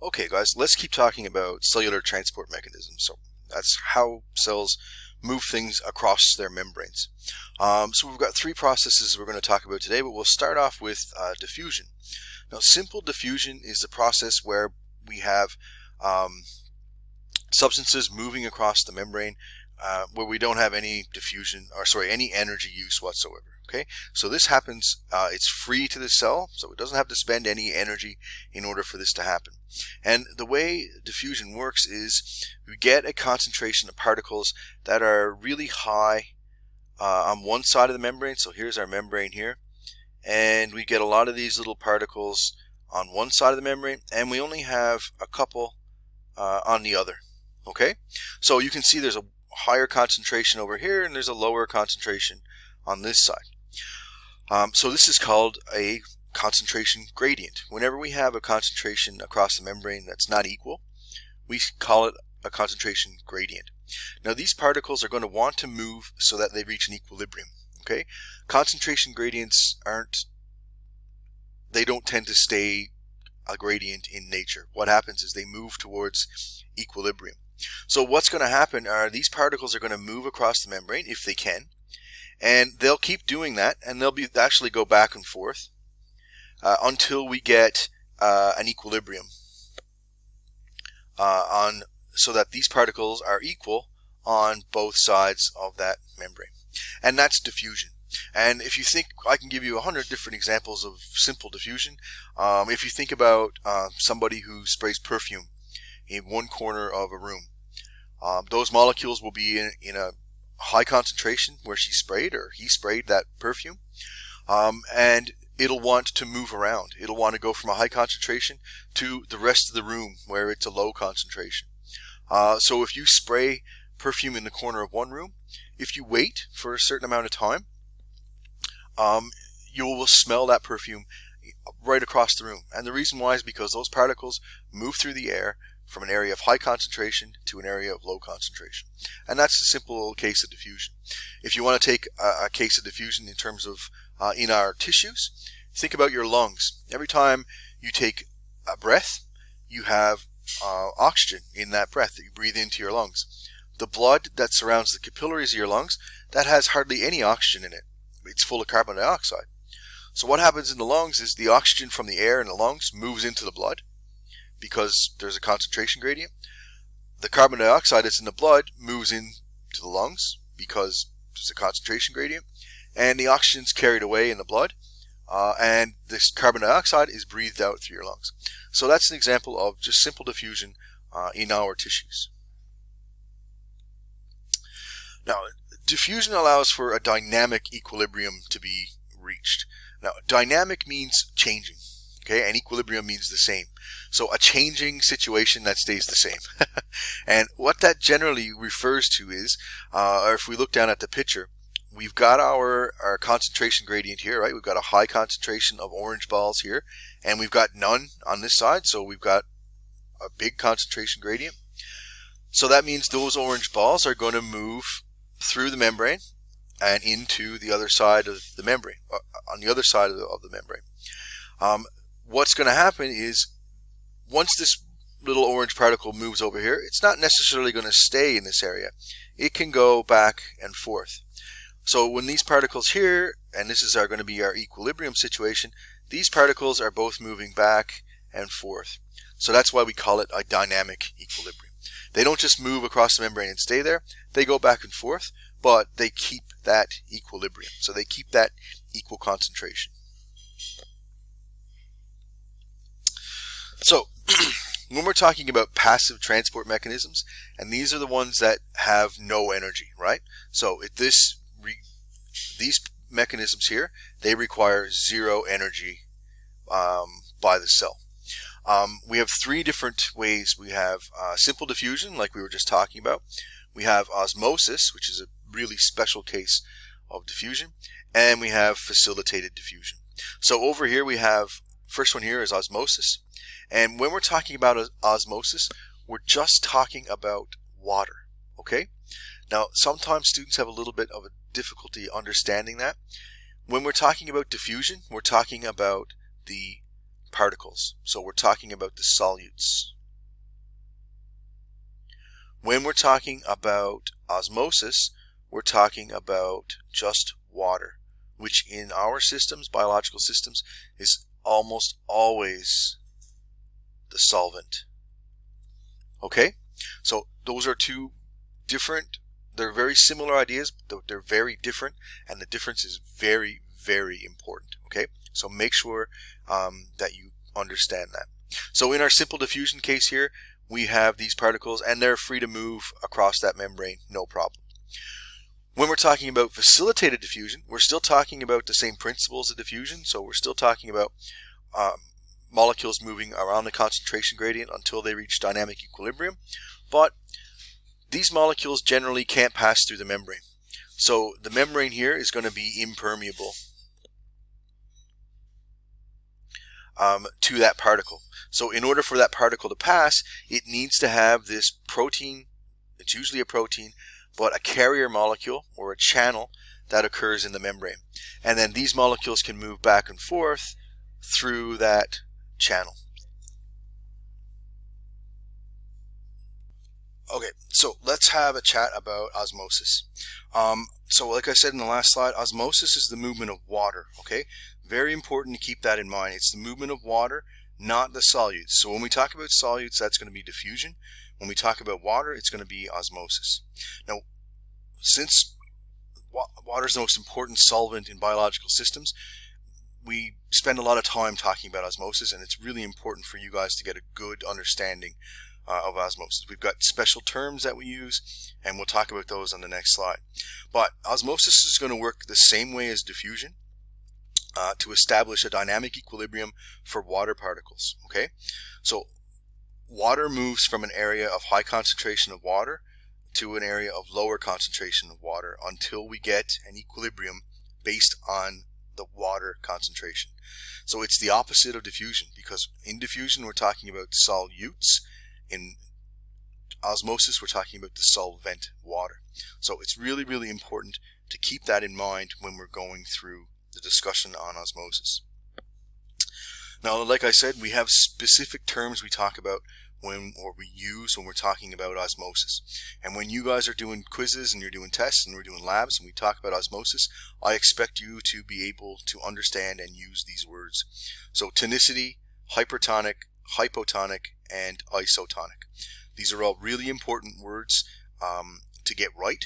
Okay guys, let's keep talking about cellular transport mechanisms. So that's how cells move things across their membranes. So we've got three processes we're going to talk about today, but we'll start off with diffusion. Now simple diffusion is the process where we have substances moving across the membrane where we don't have any diffusion, or sorry, any energy use whatsoever. Okay, so this happens, it's free to the cell, so it doesn't have to spend any energy in order for this to happen. And the way diffusion works is we get a concentration of particles that are really high on one side of the membrane. So here's our membrane here, and we get a lot of these little particles on one side of the membrane, and we only have a couple on the other. Okay, so you can see there's a higher concentration over here and there's a lower concentration on this side. So this is called a concentration gradient. Whenever we have a concentration across the membrane that's not equal, we call it a concentration gradient. Now these particles are going to want to move so that they reach an equilibrium. Okay, concentration gradients they don't tend to stay a gradient in nature. What happens is they move towards equilibrium. So what's going to happen are these particles are going to move across the membrane if they can, and they'll keep doing that, and they'll actually go back and forth until we get an equilibrium so that these particles are equal on both sides of that membrane. And that's diffusion. And if you think, I can give you 100 different examples of simple diffusion. If you think about somebody who sprays perfume in one corner of a room, those molecules will be in a high concentration where she sprayed or he sprayed that perfume, and it'll want to move around. It'll want to go from a high concentration to the rest of the room where it's a low concentration. So if you spray perfume in the corner of one room, if you wait for a certain amount of time, you will smell that perfume right across the room. And the reason why is because those particles move through the air from an area of high concentration to an area of low concentration. And that's a simple case of diffusion. If you want to take a case of diffusion in terms of in our tissues, think about your lungs. Every time you take a breath, you have oxygen in that breath that you breathe into your lungs. The blood that surrounds the capillaries of your lungs, that has hardly any oxygen in it. It's full of carbon dioxide. So what happens in the lungs is the oxygen from the air in the lungs moves into the blood because there's a concentration gradient. The carbon dioxide that's in the blood moves into the lungs because there's a concentration gradient, and the oxygen's carried away in the blood, and this carbon dioxide is breathed out through your lungs. So that's an example of just simple diffusion in our tissues. Now, diffusion allows for a dynamic equilibrium to be reached. Now, dynamic means changing, okay, and equilibrium means the same. So a changing situation that stays the same. And what that generally refers to is, or if we look down at the picture, we've got our concentration gradient here, right? We've got a high concentration of orange balls here, and we've got none on this side, so we've got a big concentration gradient. So that means those orange balls are going to move through the membrane and into the other side of the membrane, on the other side of the membrane. What's going to happen is once this little orange particle moves over here, it's not necessarily going to stay in this area. It can go back and forth. So when these particles here, and this is going to be our equilibrium situation, these particles are both moving back and forth. So that's why we call it a dynamic equilibrium. They don't just move across the membrane and stay there. They go back and forth, but they keep that equilibrium. So they keep that equal concentration. So when we're talking about passive transport mechanisms, and these are the ones that have no energy, right? So these mechanisms here, they require zero energy by the cell. We have three different ways. We have simple diffusion, like we were just talking about. We have osmosis, which is a really special case of diffusion, and we have facilitated diffusion. So over here we have, first one here is osmosis. And when we're talking about osmosis, we're just talking about water, okay? Now, sometimes students have a little bit of a difficulty understanding that. When we're talking about diffusion, we're talking about the particles. So we're talking about the solutes. When we're talking about osmosis, we're talking about just water, which in our systems, biological systems, is almost always the solvent. Okay? So those are two different, they're very similar ideas, but they're very different, and the difference is very, very important. Okay? So make sure that you understand that. So in our simple diffusion case here, we have these particles, and they're free to move across that membrane, no problem. When we're talking about facilitated diffusion, we're still talking about the same principles of diffusion. So we're still talking about molecules moving around the concentration gradient until they reach dynamic equilibrium. But these molecules generally can't pass through the membrane. So the membrane here is going to be impermeable to that particle. So in order for that particle to pass, it needs to have this protein. It's usually a protein, but a carrier molecule or a channel that occurs in the membrane. And then these molecules can move back and forth through that channel. Okay, so let's have a chat about osmosis. So like I said in the last slide, osmosis is the movement of water, okay? Very important to keep that in mind. It's the movement of water, not the solutes. So when we talk about solutes, that's going to be diffusion. When we talk about water, it's going to be osmosis. Now, since water is the most important solvent in biological systems, we spend a lot of time talking about osmosis, and it's really important for you guys to get a good understanding of osmosis. We've got special terms that we use, and we'll talk about those on the next slide. But osmosis is going to work the same way as diffusion to establish a dynamic equilibrium for water particles. Okay, so water moves from an area of high concentration of water to an area of lower concentration of water until we get an equilibrium based on the water concentration. So it's the opposite of diffusion, because in diffusion we're talking about solutes. In osmosis we're talking about the solvent water. So it's really, really important to keep that in mind when we're going through the discussion on osmosis. Now, like I said, we have specific terms we talk about when we're talking about osmosis. And when you guys are doing quizzes and you're doing tests and we're doing labs and we talk about osmosis, I expect you to be able to understand and use these words. So tonicity, hypertonic, hypotonic, and isotonic. These are all really important words to get right.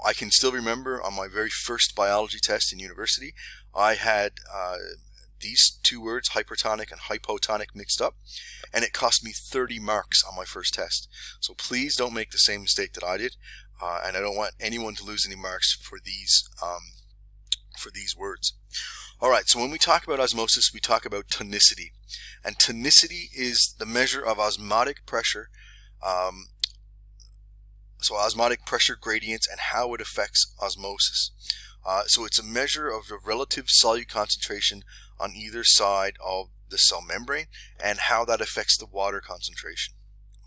I can still remember on my very first biology test in university, I had these two words, hypertonic and hypotonic, mixed up, and it cost me 30 marks on my first test. So please don't make the same mistake that I did, and I don't want anyone to lose any marks for these words. Alright, so when we talk about osmosis, we talk about tonicity. And tonicity is the measure of osmotic pressure, so osmotic pressure gradients and how it affects osmosis. So it's a measure of the relative solute concentration on either side of the cell membrane and how that affects the water concentration.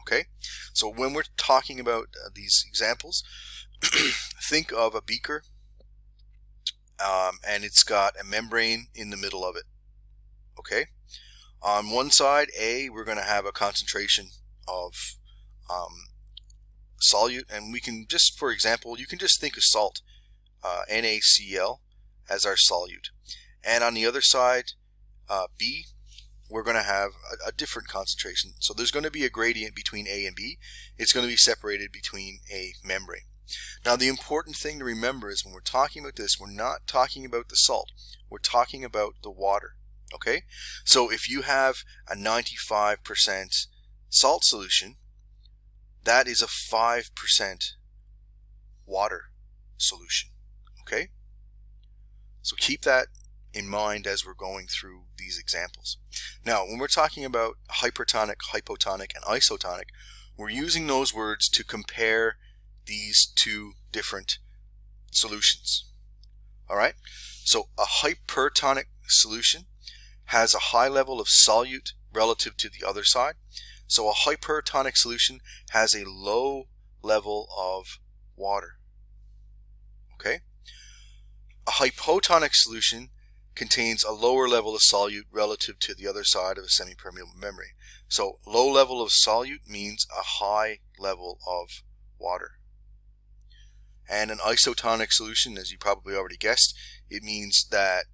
Okay, so when we're talking about these examples, think of a beaker, and it's got a membrane in the middle of it. Okay, on one side, A, we're going to have a concentration of solute, and we can just, for example, you can just think of salt, NaCl, as our solute. And on the other side, B, we're going to have a different concentration. So there's going to be a gradient between A and B. It's going to be separated between a membrane. Now, the important thing to remember is when we're talking about this, we're not talking about the salt. We're talking about the water. Okay? So if you have a 95% salt solution, that is a 5% water solution. Okay? So keep that in mind as we're going through these examples. Now, when we're talking about hypertonic, hypotonic, and isotonic, we're using those words to compare these two different solutions. Alright? So a hypertonic solution has a high level of solute relative to the other side. So a hypertonic solution has a low level of water. Okay? A hypotonic solution contains a lower level of solute relative to the other side of a semipermeable membrane. So low level of solute means a high level of water. And an isotonic solution, as you probably already guessed, it means that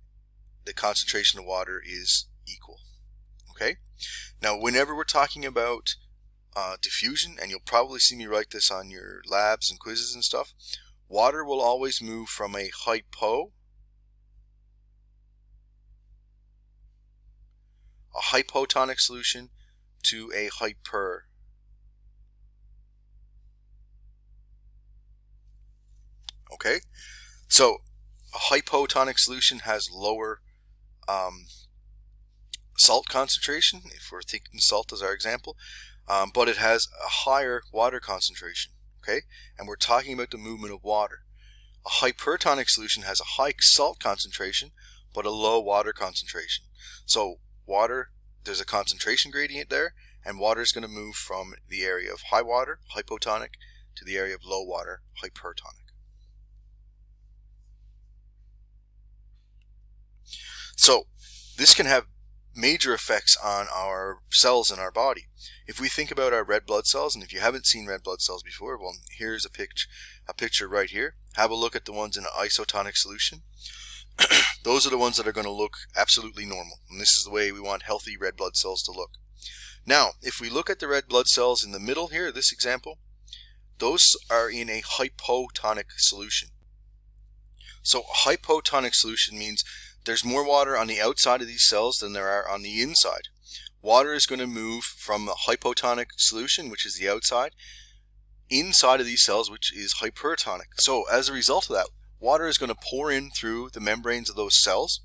the concentration of water is equal. Okay? Now, whenever we're talking about diffusion, and you'll probably see me write this on your labs and quizzes and stuff, water will always move from a hypotonic solution to a hyper. Okay? So, a hypotonic solution has lower salt concentration, if we're thinking salt as our example, but it has a higher water concentration. Okay? And we're talking about the movement of water. A hypertonic solution has a high salt concentration, but a low water concentration. So water, there's a concentration gradient there, and water is going to move from the area of high water, hypotonic, to the area of low water, hypertonic. So this can have major effects on our cells in our body. If we think about our red blood cells, and if you haven't seen red blood cells before, well, here's a picture right here. Have a look at the ones in an isotonic solution. Those are the ones that are going to look absolutely normal, and this is the way we want healthy red blood cells to look. Now, if we look at the red blood cells in the middle here, this example, those are in a hypotonic solution. So a hypotonic solution means there's more water on the outside of these cells than there are on the inside. Water is going to move from a hypotonic solution, which is the outside, inside of these cells, which is hypertonic. So as a result of that, water is going to pour in through the membranes of those cells,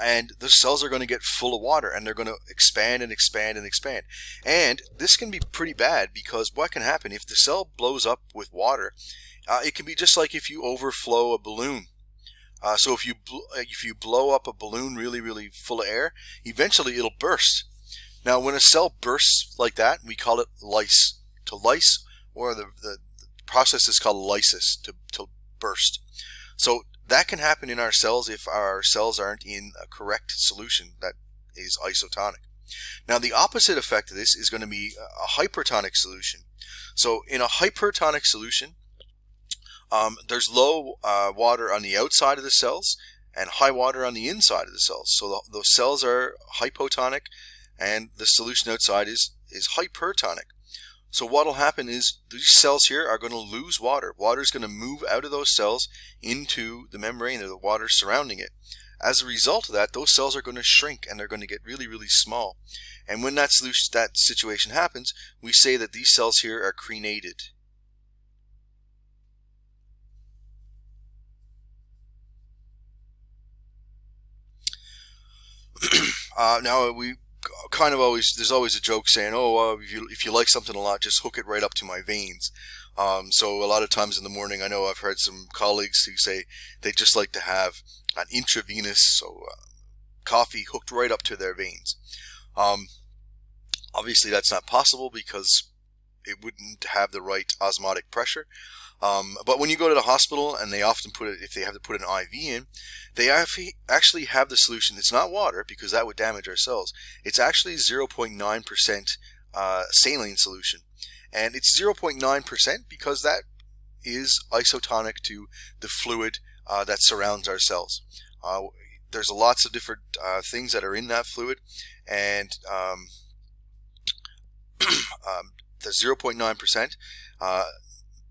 and the cells are going to get full of water, and they're going to expand and expand and expand. And this can be pretty bad, because what can happen if the cell blows up with water, it can be just like if you overflow a balloon. So if you blow up a balloon really full of air, eventually it'll burst. Now when a cell bursts like that, we call it lyse. To lyse, or the process is called lysis, to burst. So that can happen in our cells if our cells aren't in a correct solution that is isotonic. Now the opposite effect of this is going to be a hypertonic solution. So in a hypertonic solution, there's low water on the outside of the cells and high water on the inside of the cells. So those cells are hypotonic, and the solution outside is hypertonic. So what will happen is these cells here are going to lose water. Water is going to move out of those cells into the membrane, or the water surrounding it. As a result of that, those cells are going to shrink, and they're going to get really small. And when that situation happens, we say that these cells here are crenated. Now we kind of there's always a joke saying, oh, if you like something a lot, just hook it right up to my veins. So a lot of times in the morning, I know I've heard some colleagues who say they just like to have an intravenous, coffee hooked right up to their veins. Obviously that's not possible because it wouldn't have the right osmotic pressure. But when you go to the hospital, and they often if they have to put an IV in, they actually have the solution. It's not water, because that would damage our cells. It's actually 0.9% saline solution. And it's 0.9% because that is isotonic to the fluid that surrounds our cells. There's lots of different things that are in that fluid, and the 0.9%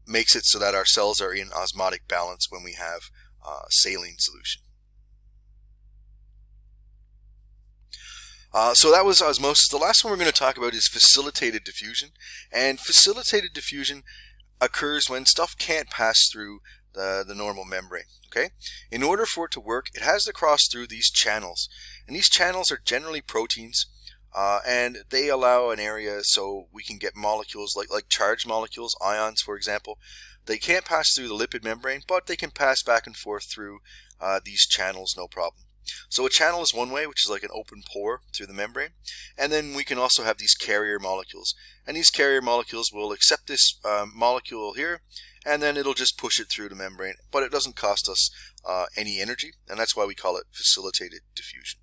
makes it so that our cells are in osmotic balance when we have saline solution. So that was osmosis. The last one we're going to talk about is facilitated diffusion. And facilitated diffusion occurs when stuff can't pass through the normal membrane. Okay? In order for it to work, it has to cross through these channels. And these channels are generally proteins. And they allow an area so we can get molecules like charged molecules, ions for example. They can't pass through the lipid membrane, but they can pass back and forth through these channels, no problem. So a channel is one way, which is like an open pore through the membrane. And then we can also have these carrier molecules. And these carrier molecules will accept this molecule here, and then it'll just push it through the membrane. But it doesn't cost us any energy, and that's why we call it facilitated diffusion.